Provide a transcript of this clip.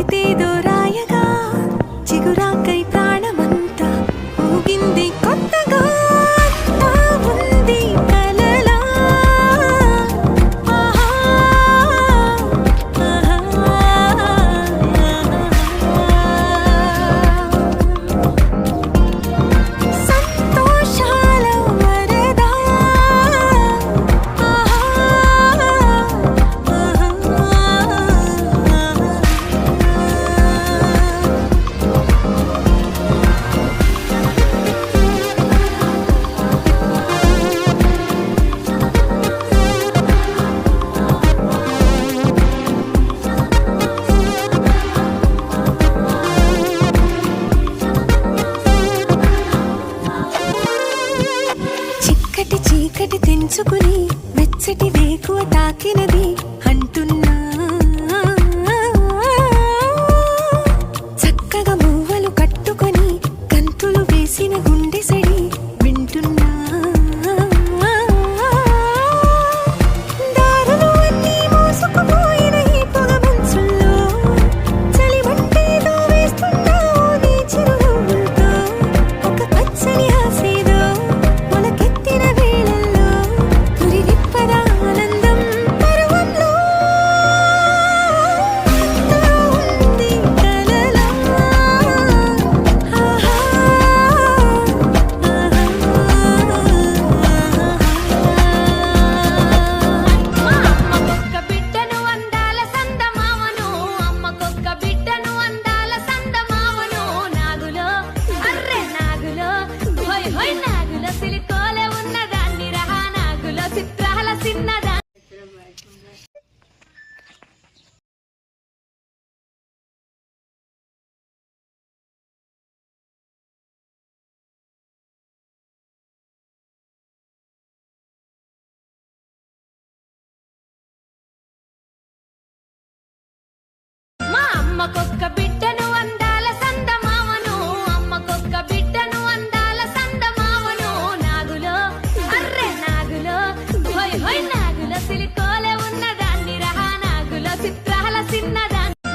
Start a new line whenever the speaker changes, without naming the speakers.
కవితేదో రాయగా చిగురాకై ప్రాణమంతా ఊగింది కొత్తగా ఉంది కలలా సంతోషాల వరదా చిక్కటి చీకటి తెంచుకుని వెచ్చటి వేకువ తాకినది అంటున్నా చక్కగా మువ్వలు కట్టుకొని గంతులు వేసిన గుండె సడి వింటున్నా దారులు అన్నీ మోసుకుపోయిన ఈ పొగ మంచుల్లో చలిమంటేదో వేస్తున్నావు నీ చిరునవ్వులతో ఒక పచ్చని ఆసేదో మొలకెత్తిన వేళల్లో పురి విప్పద ఆనందం పరువంలో ఉంది కలలా
అమ్మకొక్క బిడ్డను అందాల సందమావను అమ్మకొక్క బిడ్డను అందాల సందమావను నాగులో అర్రె నాగులో హోయ్ హోయ్ నాగులో సిలికోలే ఉన్నదాన్ని రహా నాగులో చిత్రాల చిన్నదా మా అమ్మకొక్క బిడ్డ